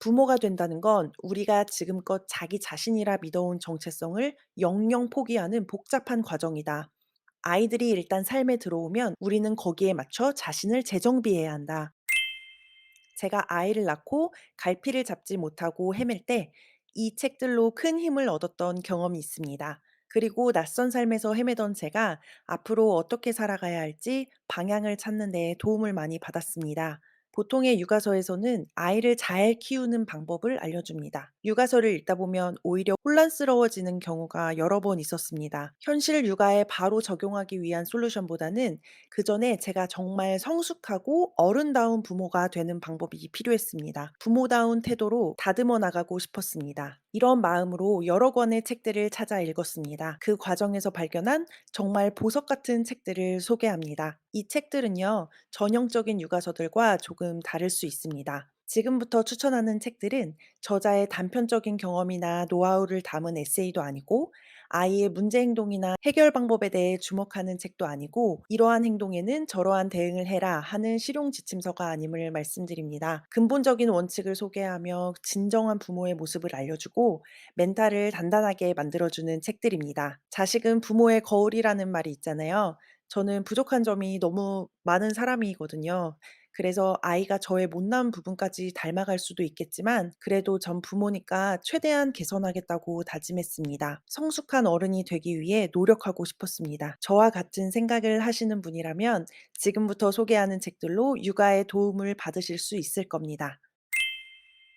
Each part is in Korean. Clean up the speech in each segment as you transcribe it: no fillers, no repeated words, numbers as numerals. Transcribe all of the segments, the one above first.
부모가 된다는 건 우리가 지금껏 자기 자신이라 믿어온 정체성을 영영 포기하는 복잡한 과정이다. 아이들이 일단 삶에 들어오면 우리는 거기에 맞춰 자신을 재정비해야 한다. 제가 아이를 낳고 갈피를 잡지 못하고 헤맬 때 이 책들로 큰 힘을 얻었던 경험이 있습니다. 그리고 낯선 삶에서 헤매던 제가 앞으로 어떻게 살아가야 할지 방향을 찾는 데 도움을 많이 받았습니다. 보통의 육아서에서는 아이를 잘 키우는 방법을 알려줍니다. 육아서를 읽다 보면 오히려 혼란스러워지는 경우가 여러 번 있었습니다. 현실 육아에 바로 적용하기 위한 솔루션보다는 그 전에 제가 정말 성숙하고 어른다운 부모가 되는 방법이 필요했습니다. 부모다운 태도로 다듬어 나가고 싶었습니다. 이런 마음으로 여러 권의 책들을 찾아 읽었습니다. 그 과정에서 발견한 정말 보석 같은 책들을 소개합니다. 이 책들은요, 전형적인 육아서들과 조금 다를 수 있습니다. 지금부터 추천하는 책들은 저자의 단편적인 경험이나 노하우를 담은 에세이도 아니고 아이의 문제 행동이나 해결 방법에 대해 주목하는 책도 아니고 이러한 행동에는 저러한 대응을 해라 하는 실용 지침서가 아님을 말씀드립니다. 근본적인 원칙을 소개하며 진정한 부모의 모습을 알려주고 멘탈을 단단하게 만들어주는 책들입니다. 자식은 부모의 거울이라는 말이 있잖아요. 저는 부족한 점이 너무 많은 사람이거든요. 그래서 아이가 저의 못난 부분까지 닮아갈 수도 있겠지만 그래도 전 부모니까 최대한 개선하겠다고 다짐했습니다. 성숙한 어른이 되기 위해 노력하고 싶었습니다. 저와 같은 생각을 하시는 분이라면 지금부터 소개하는 책들로 육아에 도움을 받으실 수 있을 겁니다.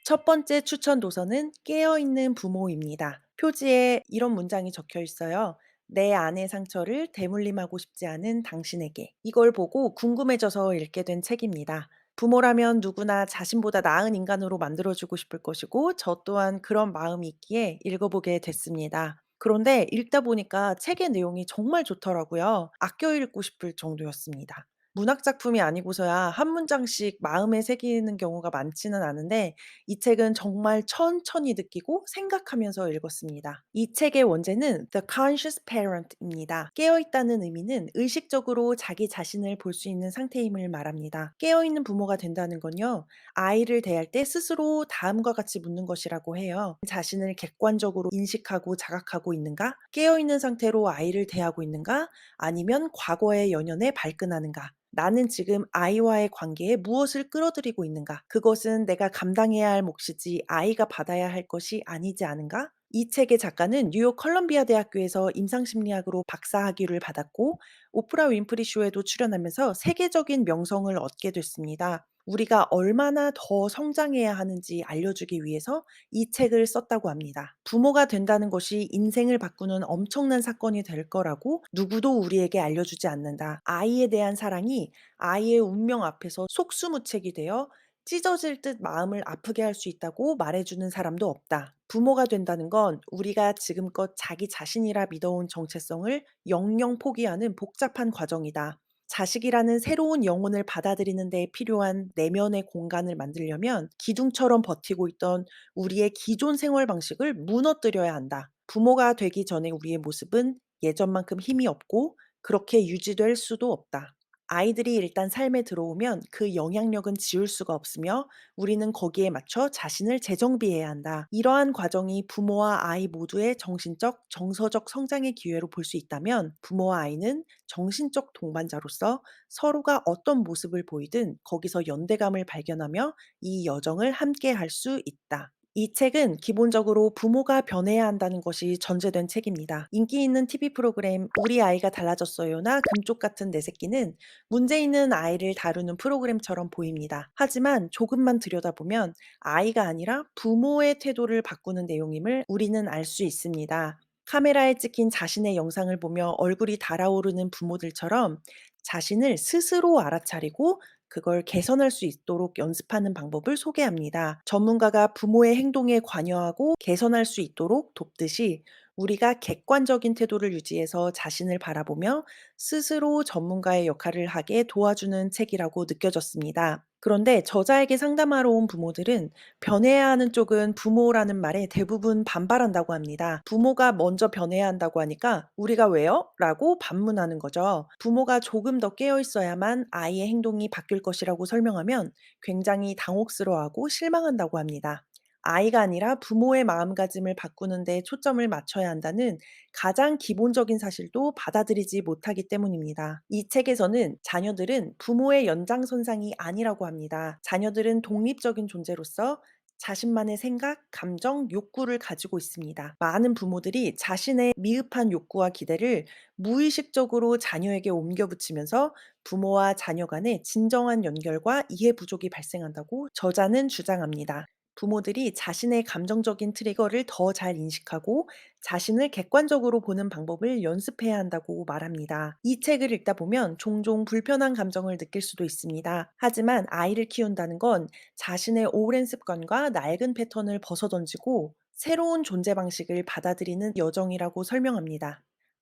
첫 번째 추천 도서는 깨어있는 부모입니다. 표지에 이런 문장이 적혀 있어요. 내 안의 상처를 대물림하고 싶지 않은 당신에게. 이걸 보고 궁금해져서 읽게 된 책입니다. 부모라면 누구나 자신보다 나은 인간으로 만들어주고 싶을 것이고, 저 또한 그런 마음이 있기에 읽어보게 됐습니다. 그런데 읽다 보니까 책의 내용이 정말 좋더라고요. 아껴 읽고 싶을 정도였습니다. 문학 작품이 아니고서야 한 문장씩 마음에 새기는 경우가 많지는 않은데 이 책은 정말 천천히 느끼고 생각하면서 읽었습니다. 이 책의 원제는 The Conscious Parent입니다. 깨어있다는 의미는 의식적으로 자기 자신을 볼 수 있는 상태임을 말합니다. 깨어있는 부모가 된다는 건요, 아이를 대할 때 스스로 다음과 같이 묻는 것이라고 해요. 자신을 객관적으로 인식하고 자각하고 있는가? 깨어있는 상태로 아이를 대하고 있는가? 아니면 과거의 연연에 발끈하는가? 나는 지금 아이와의 관계에 무엇을 끌어들이고 있는가? 그것은 내가 감당해야 할 몫이지 아이가 받아야 할 것이 아니지 않은가? 이 책의 작가는 뉴욕 컬럼비아 대학교에서 임상심리학으로 박사학위를 받았고 오프라 윈프리 쇼에도 출연하면서 세계적인 명성을 얻게 됐습니다. 우리가 얼마나 더 성장해야 하는지 알려주기 위해서 이 책을 썼다고 합니다. 부모가 된다는 것이 인생을 바꾸는 엄청난 사건이 될 거라고 누구도 우리에게 알려주지 않는다. 아이에 대한 사랑이 아이의 운명 앞에서 속수무책이 되어 찢어질 듯 마음을 아프게 할 수 있다고 말해주는 사람도 없다. 부모가 된다는 건 우리가 지금껏 자기 자신이라 믿어온 정체성을 영영 포기하는 복잡한 과정이다. 자식이라는 새로운 영혼을 받아들이는 데 필요한 내면의 공간을 만들려면 기둥처럼 버티고 있던 우리의 기존 생활 방식을 무너뜨려야 한다. 부모가 되기 전에 우리의 모습은 예전만큼 힘이 없고 그렇게 유지될 수도 없다. 아이들이 일단 삶에 들어오면 그 영향력은 지울 수가 없으며 우리는 거기에 맞춰 자신을 재정비해야 한다. 이러한 과정이 부모와 아이 모두의 정신적, 정서적 성장의 기회로 볼 수 있다면 부모와 아이는 정신적 동반자로서 서로가 어떤 모습을 보이든 거기서 연대감을 발견하며 이 여정을 함께 할 수 있다. 이 책은 기본적으로 부모가 변해야 한다는 것이 전제된 책입니다. 인기 있는 TV 프로그램 우리 아이가 달라졌어요나 금쪽 같은 내 새끼는 문제 있는 아이를 다루는 프로그램처럼 보입니다. 하지만 조금만 들여다보면 아이가 아니라 부모의 태도를 바꾸는 내용임을 우리는 알 수 있습니다. 카메라에 찍힌 자신의 영상을 보며 얼굴이 달아오르는 부모들처럼 자신을 스스로 알아차리고 그걸 개선할 수 있도록 연습하는 방법을 소개합니다. 전문가가 부모의 행동에 관여하고 개선할 수 있도록 돕듯이 우리가 객관적인 태도를 유지해서 자신을 바라보며 스스로 전문가의 역할을 하게 도와주는 책이라고 느껴졌습니다. 그런데 저자에게 상담하러 온 부모들은 변해야 하는 쪽은 부모라는 말에 대부분 반발한다고 합니다. 부모가 먼저 변해야 한다고 하니까 우리가 왜요? 라고 반문하는 거죠. 부모가 조금 더 깨어 있어야만 아이의 행동이 바뀔 것이라고 설명하면 굉장히 당혹스러워하고 실망한다고 합니다. 아이가 아니라 부모의 마음가짐을 바꾸는 데 초점을 맞춰야 한다는 가장 기본적인 사실도 받아들이지 못하기 때문입니다. 이 책에서는 자녀들은 부모의 연장선상이 아니라고 합니다. 자녀들은 독립적인 존재로서 자신만의 생각, 감정, 욕구를 가지고 있습니다. 많은 부모들이 자신의 미흡한 욕구와 기대를 무의식적으로 자녀에게 옮겨 붙이면서 부모와 자녀 간의 진정한 연결과 이해 부족이 발생한다고 저자는 주장합니다. 부모들이 자신의 감정적인 트리거를 더 잘 인식하고 자신을 객관적으로 보는 방법을 연습해야 한다고 말합니다. 이 책을 읽다 보면 종종 불편한 감정을 느낄 수도 있습니다. 하지만 아이를 키운다는 건 자신의 오랜 습관과 낡은 패턴을 벗어던지고 새로운 존재 방식을 받아들이는 여정이라고 설명합니다.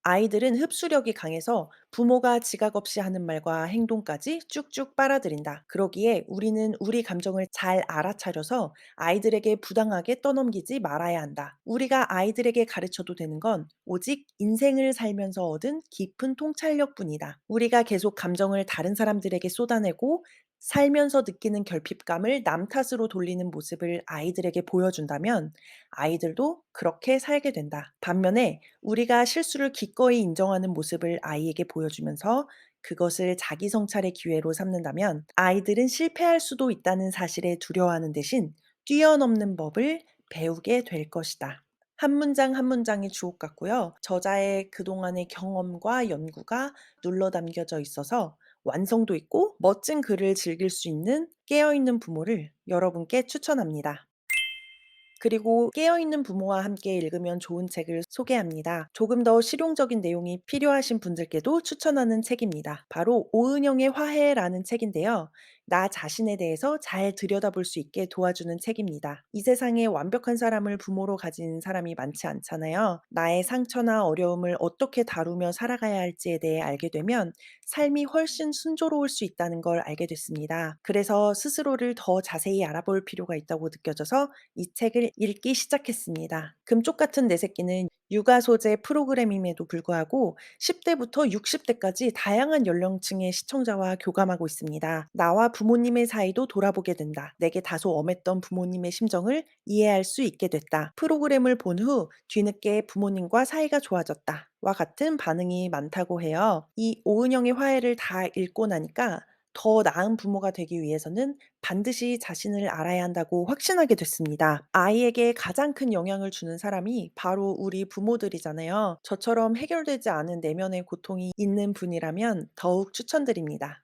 아이들은 흡수력이 강해서 부모가 지각 없이 하는 말과 행동까지 쭉쭉 빨아들인다. 그러기에 우리는 우리 감정을 잘 알아차려서 아이들에게 부당하게 떠넘기지 말아야 한다. 우리가 아이들에게 가르쳐도 되는 건 오직 인생을 살면서 얻은 깊은 통찰력 뿐이다. 우리가 계속 감정을 다른 사람들에게 쏟아내고 살면서 느끼는 결핍감을 남 탓으로 돌리는 모습을 아이들에게 보여준다면 아이들도 그렇게 살게 된다. 반면에 우리가 실수를 기꺼이 인정하는 모습을 아이에게 보여주면서 그것을 자기 성찰의 기회로 삼는다면 아이들은 실패할 수도 있다는 사실에 두려워하는 대신 뛰어넘는 법을 배우게 될 것이다. 한 문장 한 문장이 주옥 같고요. 저자의 그동안의 경험과 연구가 눌러 담겨져 있어서 완성도 있고 멋진 글을 즐길 수 있는 깨어있는 부모를 여러분께 추천합니다. 그리고 깨어있는 부모와 함께 읽으면 좋은 책을 소개합니다. 조금 더 실용적인 내용이 필요하신 분들께도 추천하는 책입니다. 바로 오은영의 화해라는 책인데요. 나 자신에 대해서 잘 들여다볼 수 있게 도와주는 책입니다. 이 세상에 완벽한 사람을 부모로 가진 사람이 많지 않잖아요. 나의 상처나 어려움을 어떻게 다루며 살아가야 할지에 대해 알게 되면 삶이 훨씬 순조로울 수 있다는 걸 알게 됐습니다. 그래서 스스로를 더 자세히 알아볼 필요가 있다고 느껴져서 이 책을 읽기 시작했습니다. 금쪽 같은 내 새끼는 육아 소재 프로그램임에도 불구하고 10대부터 60대까지 다양한 연령층의 시청자와 교감하고 있습니다. 나와 부모님의 사이도 돌아보게 된다. 내게 다소 엄했던 부모님의 심정을 이해할 수 있게 됐다. 프로그램을 본 후 뒤늦게 부모님과 사이가 좋아졌다. 와 같은 반응이 많다고 해요. 이 오은영의 화해를 다 읽고 나니까 더 나은 부모가 되기 위해서는 반드시 자신을 알아야 한다고 확신하게 됐습니다. 아이에게 가장 큰 영향을 주는 사람이 바로 우리 부모들이잖아요. 저처럼 해결되지 않은 내면의 고통이 있는 분이라면 더욱 추천드립니다.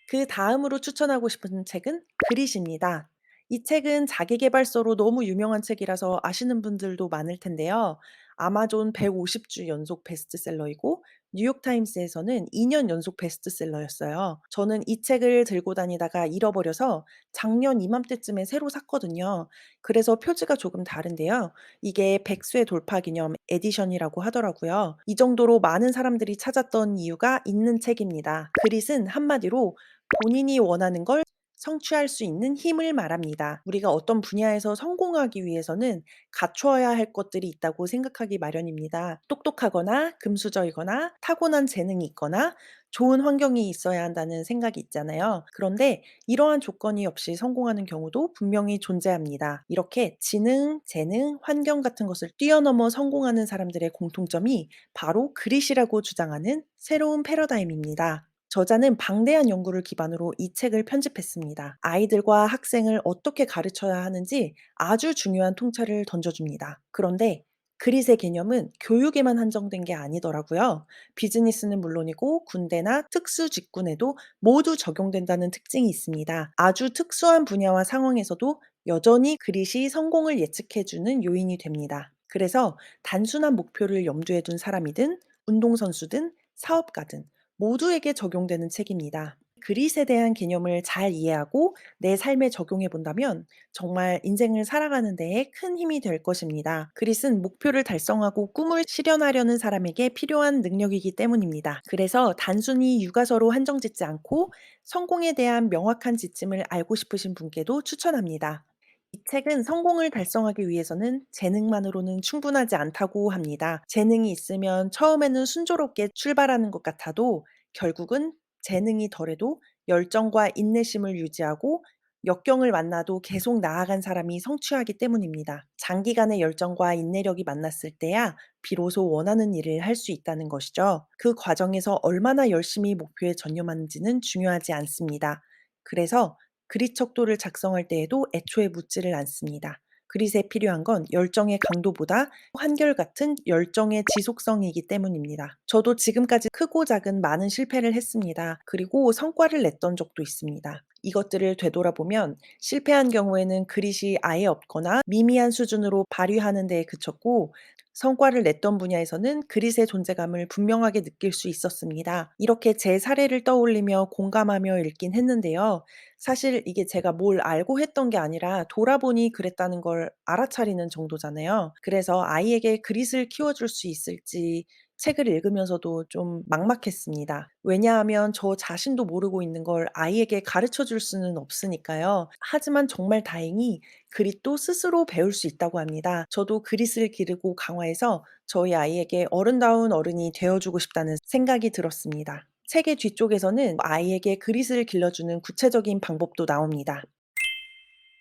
그 다음으로 추천하고 싶은 책은 그릿입니다. 이 책은 자기계발서로 너무 유명한 책이라서 아시는 분들도 많을 텐데요. 아마존 150주 연속 베스트셀러이고 뉴욕타임스에서는 2년 연속 베스트셀러였어요. 저는 이 책을 들고 다니다가 잃어버려서 작년 이맘때쯤에 새로 샀거든요. 그래서 표지가 조금 다른데요. 이게 100쇄 돌파 기념 에디션이라고 하더라고요. 이 정도로 많은 사람들이 찾았던 이유가 있는 책입니다. 그릿은 한마디로 본인이 원하는 걸 성취할 수 있는 힘을 말합니다. 우리가 어떤 분야에서 성공하기 위해서는 갖춰야 할 것들이 있다고 생각하기 마련입니다. 똑똑하거나 금수저이거나 타고난 재능이 있거나 좋은 환경이 있어야 한다는 생각이 있잖아요. 그런데 이러한 조건이 없이 성공하는 경우도 분명히 존재합니다. 이렇게 지능, 재능, 환경 같은 것을 뛰어넘어 성공하는 사람들의 공통점이 바로 그릿이라고 주장하는 새로운 패러다임입니다. 저자는 방대한 연구를 기반으로 이 책을 편집했습니다. 아이들과 학생을 어떻게 가르쳐야 하는지 아주 중요한 통찰을 던져줍니다. 그런데 그릿의 개념은 교육에만 한정된 게 아니더라고요. 비즈니스는 물론이고 군대나 특수 직군에도 모두 적용된다는 특징이 있습니다. 아주 특수한 분야와 상황에서도 여전히 그릿이 성공을 예측해주는 요인이 됩니다. 그래서 단순한 목표를 염두에 둔 사람이든 운동선수든 사업가든 모두에게 적용되는 책입니다. 그릿에 대한 개념을 잘 이해하고 내 삶에 적용해 본다면 정말 인생을 살아가는 데에 큰 힘이 될 것입니다. 그릿은 목표를 달성하고 꿈을 실현하려는 사람에게 필요한 능력이기 때문입니다. 그래서 단순히 육아서로 한정 짓지 않고 성공에 대한 명확한 지침을 알고 싶으신 분께도 추천합니다. 이 책은 성공을 달성하기 위해서는 재능만으로는 충분하지 않다고 합니다. 재능이 있으면 처음에는 순조롭게 출발하는 것 같아도 결국은 재능이 덜해도 열정과 인내심을 유지하고 역경을 만나도 계속 나아간 사람이 성취하기 때문입니다. 장기간의 열정과 인내력이 만났을 때야 비로소 원하는 일을 할 수 있다는 것이죠. 그 과정에서 얼마나 열심히 목표에 전념하는지는 중요하지 않습니다. 그래서 그릿 척도를 작성할 때에도 애초에 묻지를 않습니다. 그릿에 필요한 건 열정의 강도보다 한결같은 열정의 지속성이기 때문입니다. 저도 지금까지 크고 작은 많은 실패를 했습니다. 그리고 성과를 냈던 적도 있습니다. 이것들을 되돌아보면 실패한 경우에는 그릿이 아예 없거나 미미한 수준으로 발휘하는 데에 그쳤고, 성과를 냈던 분야에서는 그릿의 존재감을 분명하게 느낄 수 있었습니다. 이렇게 제 사례를 떠올리며 공감하며 읽긴 했는데요. 사실 이게 제가 뭘 알고 했던 게 아니라 돌아보니 그랬다는 걸 알아차리는 정도잖아요. 그래서 아이에게 그릿을 키워줄 수 있을지 책을 읽으면서도 좀 막막했습니다. 왜냐하면 저 자신도 모르고 있는 걸 아이에게 가르쳐 줄 수는 없으니까요. 하지만 정말 다행히 그릿도 스스로 배울 수 있다고 합니다. 저도 그릿을 기르고 강화해서 저희 아이에게 어른다운 어른이 되어주고 싶다는 생각이 들었습니다. 책의 뒤쪽에서는 아이에게 그릿을 길러주는 구체적인 방법도 나옵니다.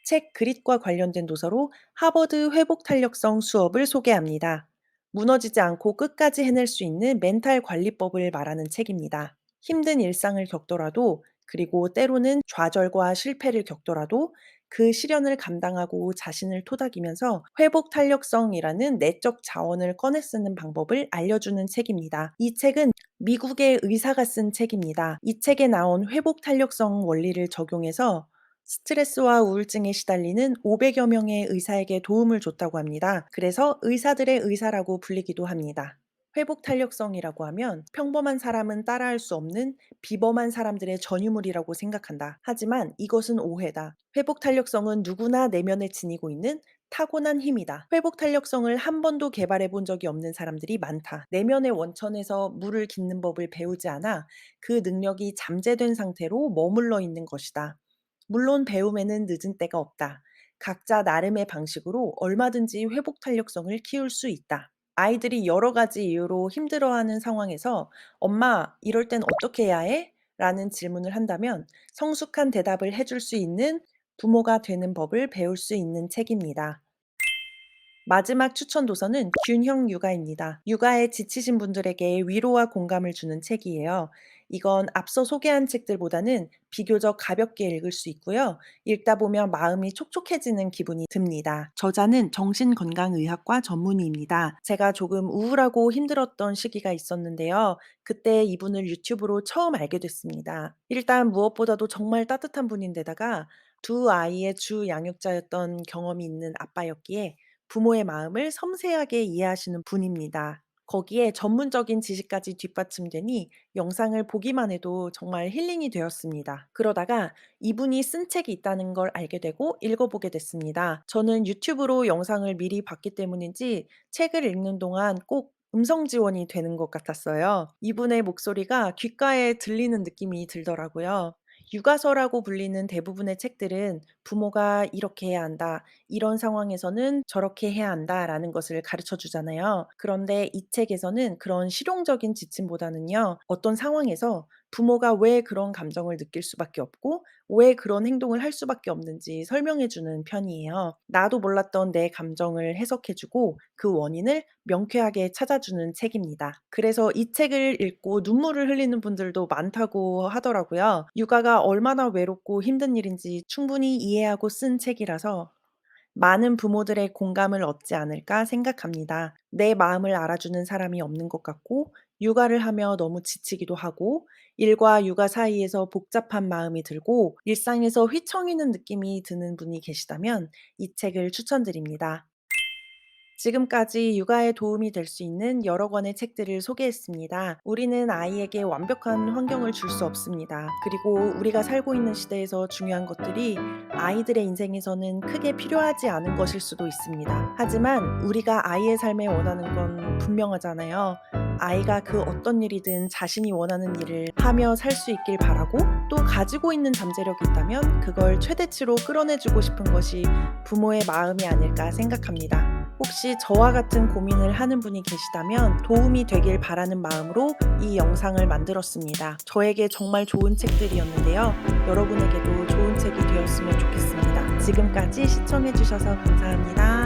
책 그릿과 관련된 도서로 하버드 회복 탄력성 수업을 소개합니다. 무너지지 않고 끝까지 해낼 수 있는 멘탈 관리법을 말하는 책입니다. 힘든 일상을 겪더라도, 그리고 때로는 좌절과 실패를 겪더라도 그 시련을 감당하고 자신을 토닥이면서 회복 탄력성이라는 내적 자원을 꺼내 쓰는 방법을 알려주는 책입니다. 이 책은 미국의 의사가 쓴 책입니다. 이 책에 나온 회복 탄력성 원리를 적용해서 스트레스와 우울증에 시달리는 500여 명의 의사에게 도움을 줬다고 합니다. 그래서 의사들의 의사라고 불리기도 합니다. 회복 탄력성이라고 하면 평범한 사람은 따라할 수 없는 비범한 사람들의 전유물이라고 생각한다. 하지만 이것은 오해다. 회복 탄력성은 누구나 내면에 지니고 있는 타고난 힘이다. 회복 탄력성을 한 번도 개발해 본 적이 없는 사람들이 많다. 내면의 원천에서 물을 깃는 법을 배우지 않아 그 능력이 잠재된 상태로 머물러 있는 것이다. 물론 배움에는 늦은 때가 없다. 각자 나름의 방식으로 얼마든지 회복 탄력성을 키울 수 있다. 아이들이 여러 가지 이유로 힘들어하는 상황에서 "엄마, 이럴 땐 어떻게 해야 해?" 라는 질문을 한다면 성숙한 대답을 해줄 수 있는 부모가 되는 법을 배울 수 있는 책입니다. 마지막 추천 도서는 균형 육아입니다. 육아에 지치신 분들에게 위로와 공감을 주는 책이에요. 이건 앞서 소개한 책들보다는 비교적 가볍게 읽을 수 있고요. 읽다 보면 마음이 촉촉해지는 기분이 듭니다. 저자는 정신건강의학과 전문의입니다. 제가 조금 우울하고 힘들었던 시기가 있었는데요. 그때 이분을 유튜브로 처음 알게 됐습니다. 일단 무엇보다도 정말 따뜻한 분인데다가 두 아이의 주 양육자였던 경험이 있는 아빠였기에 부모의 마음을 섬세하게 이해하시는 분입니다. 거기에 전문적인 지식까지 뒷받침되니 영상을 보기만 해도 정말 힐링이 되었습니다. 그러다가 이분이 쓴 책이 있다는 걸 알게 되고 읽어보게 됐습니다. 저는 유튜브로 영상을 미리 봤기 때문인지 책을 읽는 동안 꼭 음성 지원이 되는 것 같았어요. 이분의 목소리가 귓가에 들리는 느낌이 들더라고요. 육아서라고 불리는 대부분의 책들은 부모가 이렇게 해야 한다, 이런 상황에서는 저렇게 해야 한다라는 것을 가르쳐 주잖아요. 그런데 이 책에서는 그런 실용적인 지침보다는요, 어떤 상황에서 부모가 왜 그런 감정을 느낄 수밖에 없고 왜 그런 행동을 할 수밖에 없는지 설명해 주는 편이에요. 나도 몰랐던 내 감정을 해석해 주고 그 원인을 명쾌하게 찾아주는 책입니다. 그래서 이 책을 읽고 눈물을 흘리는 분들도 많다고 하더라고요. 육아가 얼마나 외롭고 힘든 일인지 충분히 이해하고 쓴 책이라서 많은 부모들의 공감을 얻지 않을까 생각합니다. 내 마음을 알아주는 사람이 없는 것 같고, 육아를 하며 너무 지치기도 하고, 일과 육아 사이에서 복잡한 마음이 들고, 일상에서 휘청이는 느낌이 드는 분이 계시다면 이 책을 추천드립니다. 지금까지 육아에 도움이 될 수 있는 여러 권의 책들을 소개했습니다. 우리는 아이에게 완벽한 환경을 줄 수 없습니다. 그리고 우리가 살고 있는 시대에서 중요한 것들이 아이들의 인생에서는 크게 필요하지 않은 것일 수도 있습니다. 하지만 우리가 아이의 삶에 원하는 건 분명하잖아요. 아이가 그 어떤 일이든 자신이 원하는 일을 하며 살 수 있길 바라고, 또 가지고 있는 잠재력이 있다면 그걸 최대치로 끌어내주고 싶은 것이 부모의 마음이 아닐까 생각합니다. 혹시 저와 같은 고민을 하는 분이 계시다면 도움이 되길 바라는 마음으로 이 영상을 만들었습니다. 저에게 정말 좋은 책들이었는데요. 여러분에게도 좋은 책이 되었 되었으면 좋겠습니다. 지금까지 시청해 주셔서 감사합니다.